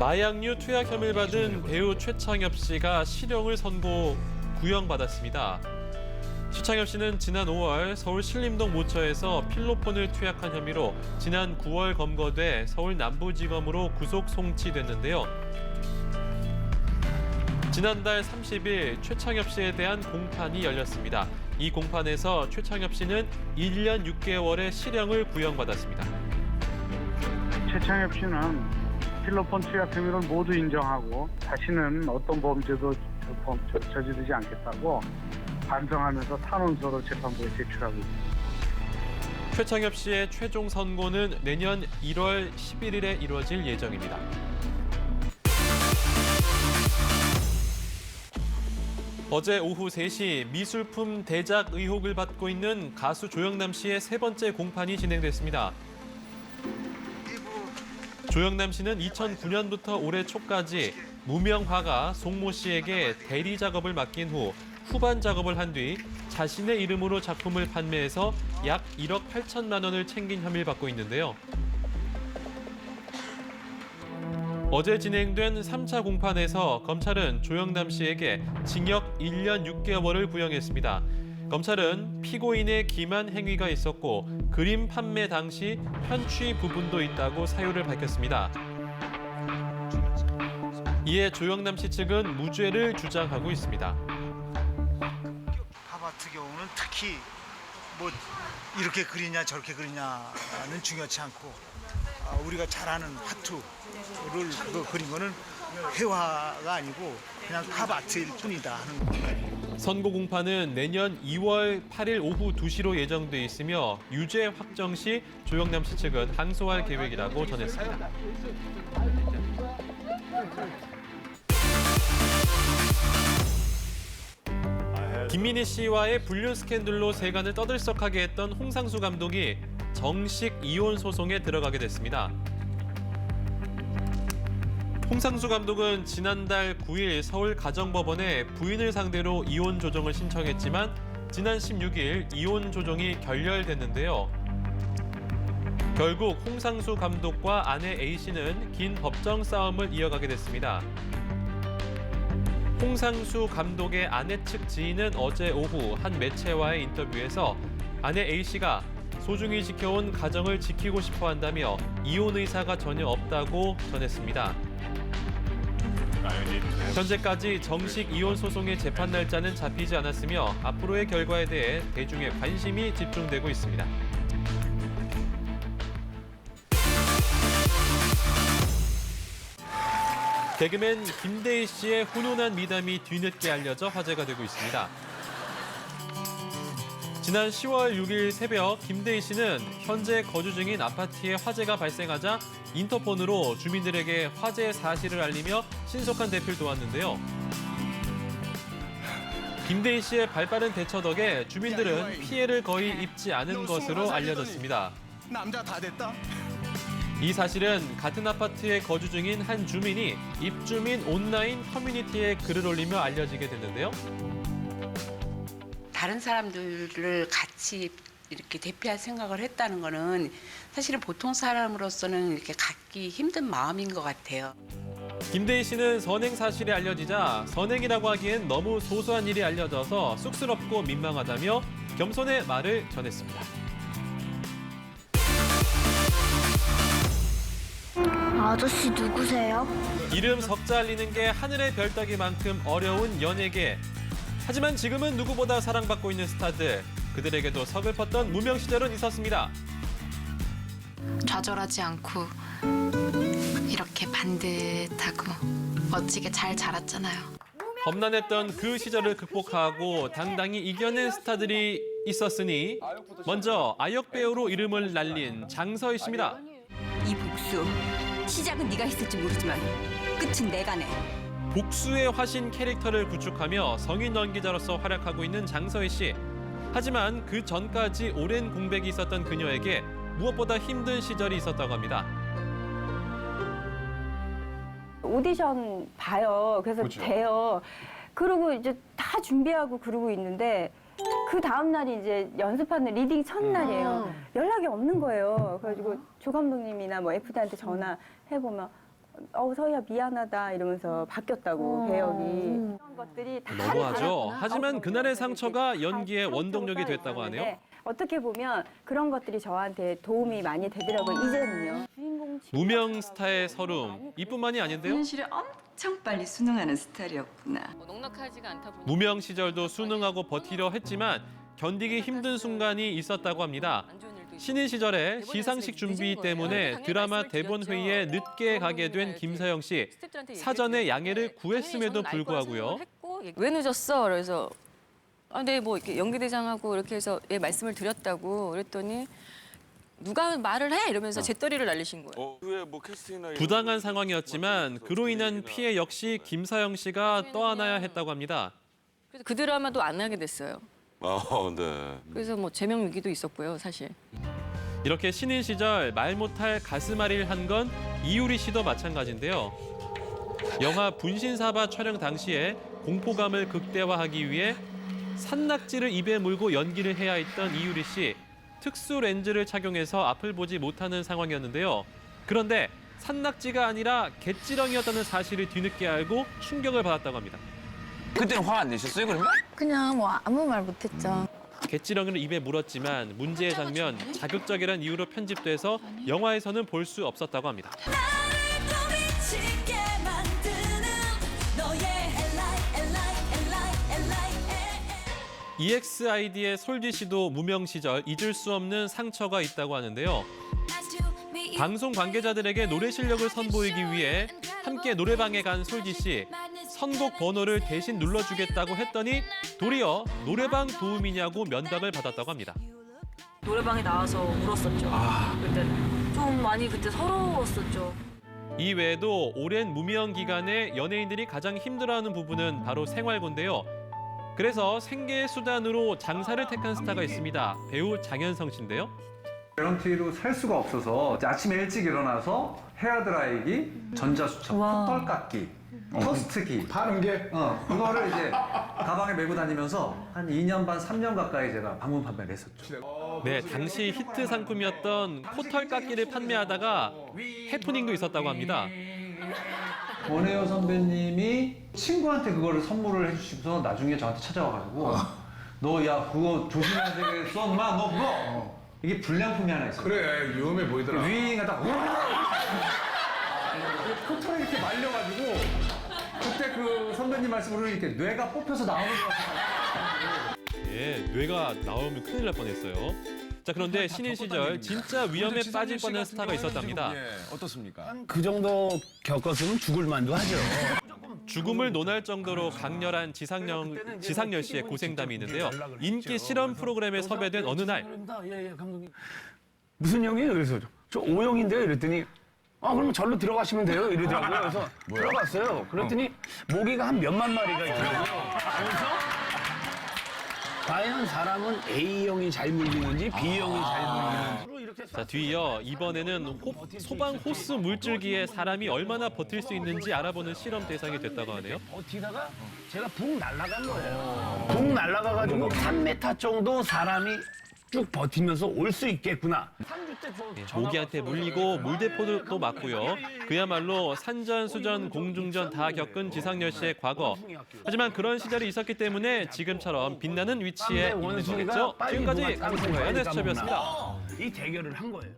마약류 투약 혐의를 받은 배우 최창엽 씨가 실형을 구형받았습니다. 최창엽 씨는 지난 5월 서울 신림동 모처에서 필로폰을 투약한 혐의로 지난 9월 검거돼 서울 남부지검으로 구속 송치됐는데요. 지난달 30일 최창엽 씨에 대한 공판이 열렸습니다. 이 공판에서 최창엽 씨는 1년 6개월의 실형을 구형받았습니다. 최창엽 씨는 필로폰 투약 혐의를 모두 인정하고 다시는 어떤 범죄도 저지르지 않겠다고 반성하면서 탄원서를 재판부에 제출하고 있습니다. 최창엽 씨의 최종 선고는 내년 1월 11일에 이루어질 예정입니다. 어제 오후 3시 미술품 대작 의혹을 받고 있는 가수 조영남 씨의 세 번째 공판이 진행됐습니다. 조영남 씨는 2009년부터 올해 초까지 무명 화가 송모 씨에게 대리 작업을 맡긴 후 후반 작업을 한 뒤 자신의 이름으로 작품을 판매해서 약 1억 8천만 원을 챙긴 혐의를 받고 있는데요. 어제 진행된 3차 공판에서 검찰은 조영남 씨에게 징역 1년 6개월을 구형했습니다. 검찰은 피고인의 기만 행위가 있었고 그림 판매 당시 편취 부분도 있다고 사유를 밝혔습니다. 이에 조영남 씨 측은 무죄를 주장하고 있습니다. 팝아트 경우는 특히 뭐 이렇게 그리냐 저렇게 그리냐는 중요치 않고 우리가 잘 아는 화투를 그린 거는 회화가 아니고 그냥 팝아트일 뿐이다 하는 거예요. 선고 공판은 내년 2월 8일 오후 2시로 예정돼 있으며 유죄 확정 시 조영남 씨 측은 항소할 계획이라고 전했습니다. 김민희 씨와의 불륜 스캔들로 세간을 떠들썩하게 했던 홍상수 감독이 정식 이혼 소송에 들어가게 됐습니다. 홍상수 감독은 지난달 9일 서울가정법원에 부인을 상대로 이혼 조정을 신청했지만 지난 16일 이혼 조정이 결렬됐는데요. 결국 홍상수 감독과 아내 A씨는 긴 법정 싸움을 이어가게 됐습니다. 홍상수 감독의 아내 측 지인은 어제 오후 한 매체와의 인터뷰에서 아내 A씨가 소중히 지켜온 가정을 지키고 싶어 한다며 이혼 의사가 전혀 없다고 전했습니다. 현재까지 정식 이혼 소송의 재판 날짜는 잡히지 않았으며 앞으로의 결과에 대해 대중의 관심이 집중되고 있습니다. 개그맨 김대희 씨의 훈훈한 미담이 뒤늦게 알려져 화제가 되고 있습니다. 지난 10월 6일 새벽 김대희 씨는 현재 거주 중인 아파트에 화재가 발생하자 인터폰으로 주민들에게 화재 사실을 알리며 신속한 대피를 도왔는데요. 김대희 씨의 발빠른 대처 덕에 주민들은 피해를 거의 입지 않은 것으로 알려졌습니다. 남자 다 됐다. 이 사실은 같은 아파트에 거주 중인 한 주민이 입주민 온라인 커뮤니티에 글을 올리며 알려지게 됐는데요. 다른 사람들을 같이 이렇게 대피할 생각을 했다는 거는 사실은 보통 사람으로서는 이렇게 갖기 힘든 마음인 것 같아요. 김대희 씨는 선행 사실이 알려지자 선행이라고 하기엔 너무 소소한 일이 알려져서 쑥스럽고 민망하다며 겸손의 말을 전했습니다. 아저씨 누구세요? 이름 석자 알리는 게 하늘의 별 따기만큼 어려운 연예계. 하지만 지금은 누구보다 사랑받고 있는 스타들. 그들에게도 서글펐던 무명 시절은 있었습니다. 좌절하지 않고 이렇게 반듯하고 멋지게 잘 자랐잖아요. 험난했던 그 시절을 극복하고 당당히 이겨낸 스타들이 있었으니 먼저 아역 배우로 이름을 날린 장서희 씨입니다. 이 복수, 시작은 네가 했을지 모르지만 끝은 내가 내. 복수의 화신 캐릭터를 구축하며 성인 연기자로서 활약하고 있는 장서희 씨. 하지만 그 전까지 오랜 공백이 있었던 그녀에게 무엇보다 힘든 시절이 있었다고 합니다. 오디션 봐요. 그래서 그렇죠. 돼요. 그러고 이제 다 준비하고 그러고 있는데 그 다음 날이 이제 연습하는 리딩 첫날이에요. 연락이 없는 거예요. 그래가지고 조 감독님이나 뭐 F대한테 전화해보면 서희야 미안하다 이러면서 바뀌었다고 배역이. 그런 것들이 다 너무하죠. 다르구나. 하지만 그날의 그런 상처가 것들이 연기의 다 원동력이 상처가 됐다고 하네요. 있었는데 어떻게 보면 그런 것들이 저한테 도움이 많이 되더라고요. 이제는요. 주인공 무명 스타의 서름 이뿐만이 아닌데요. 현실에 엄청 빨리 순응하는 스타일이었구나. 넉넉하지가 않다 보니 무명 시절도 수능하고 버티려 했지만 견디기 힘든 순간이 있었다고 합니다. 신인 시절에 시상식 준비 때문에 드라마 대본 회의에 늦게 가게 된 김서영 씨. 사전에 양해를 구했음에도 불구하고요. 왜 늦었어? 그래서 네, 뭐 이렇게 연기대장하고 이렇게 해서 말씀을 드렸다고 그랬더니 누가 말을 해? 이러면서 재떨이를 날리신 거예요. 부당한 상황이었지만 그로 인한 피해 역시 김서영 씨가 떠안아야 했다고 합니다. 그래서 그 드라마도 안 하게 됐어요. 네. 그래서 뭐 제명 위기도 있었고요, 사실. 이렇게 신인 시절 말 못할 가슴앓이를 한 건 이유리 씨도 마찬가지인데요. 영화 분신사바 촬영 당시에 공포감을 극대화하기 위해 산낙지를 입에 물고 연기를 해야 했던 이유리 씨. 특수 렌즈를 착용해서 앞을 보지 못하는 상황이었는데요. 그런데 산낙지가 아니라 갯지렁이었다는 사실을 뒤늦게 알고 충격을 받았다고 합니다. 그때는 화 안 내셨어요, 그러면? 그냥 뭐 아무 말 못했죠. 갯지렁이를 입에 물었지만 문제의 장면 자극적이란 이유로 편집돼서 영화에서는 볼 수 없었다고 합니다. EXID의 솔지 씨도 무명 시절 잊을 수 없는 상처가 있다고 하는데요. 방송 관계자들에게 노래 실력을 선보이기 위해 함께 노래방에 간 솔지 씨. 선곡 번호를 대신 눌러주겠다고 했더니 도리어 노래방 도우미냐고 면담을 받았다고 합니다. 노래방에 나와서 울었었죠. 그때는 좀 많이 그때 서러웠었죠. 이 외에도 오랜 무명 기간에 연예인들이 가장 힘들어하는 부분은 바로 생활고인데요. 그래서 생계의 수단으로 장사를 택한 스타가 있습니다. 배우 장현성 씨인데요. 런티로 살 수가 없어서 아침에 일찍 일어나서 헤어드라이기, 전자수첩, 콧털 깎기, 토스트기 파는 게? 그거를 이제 가방에 메고 다니면서 한 2년 반, 3년 가까이 제가 방문 판매를 했었죠. 네, 당시 히트 상품이었던 코털 깎기를 판매하다가 해프닝도 있었다고 합니다. 원혜여 선배님이 친구한테 그거를 선물을 해주시고서 나중에 저한테 찾아와가지고 너 야 그거 조심해야 되겠어 엄마 너 그거 이게 불량품이 하나 있어. 그래, 위험해 보이더라. 위가 딱 코털이 이렇게 말려가지고 그때 그 선배님 말씀으로 이렇게 뇌가 뽑혀서 나오는 것 같아요. 예, 뇌가 나오면 큰일 날 뻔했어요. 자, 그런데 신인 시절 진짜 위험에 빠질 뻔한 스타가 있었답니다. 어떻습니까? 그 정도 겪었으면 죽을 만도 하죠. 죽음을 논할 정도로 강렬한 지상렬 씨의 고생담이 있는데요. 인기 실험 프로그램에 섭외된 어느 날 예, 감독님. 무슨 형이에요? 그래서 저 O형인데요. 이랬더니 그럼 절로 들어가시면 돼요. 이러더라고요. 그래서 들어갔어요. 그랬더니 모기가 한 몇만 마리가 있더라고요. 그래서 과연 사람은 A형이 잘 물리는지 B형이 잘 물리는지. 자, 뒤이어 이번에는 소방 호스 물줄기에 사람이 얼마나 버틸 수 있는지 알아보는 실험 대상이 됐다고 하네요. 버티다가 제가 붕 날아간 거예요. 붕 날아가가지고 3m 정도 사람이 쭉 버티면서 올 수 있겠구나. 모기한테 물리고 물대포도 맞고요. 그야말로 산전수전 공중전 다 겪은 지상렬 씨의 과거. 하지만 그런 시절이 있었기 때문에 지금처럼 빛나는 위치에 있는 거겠죠. 지금까지 강승호의 연애수첩이었습니다. 이 대결을 한 거예요.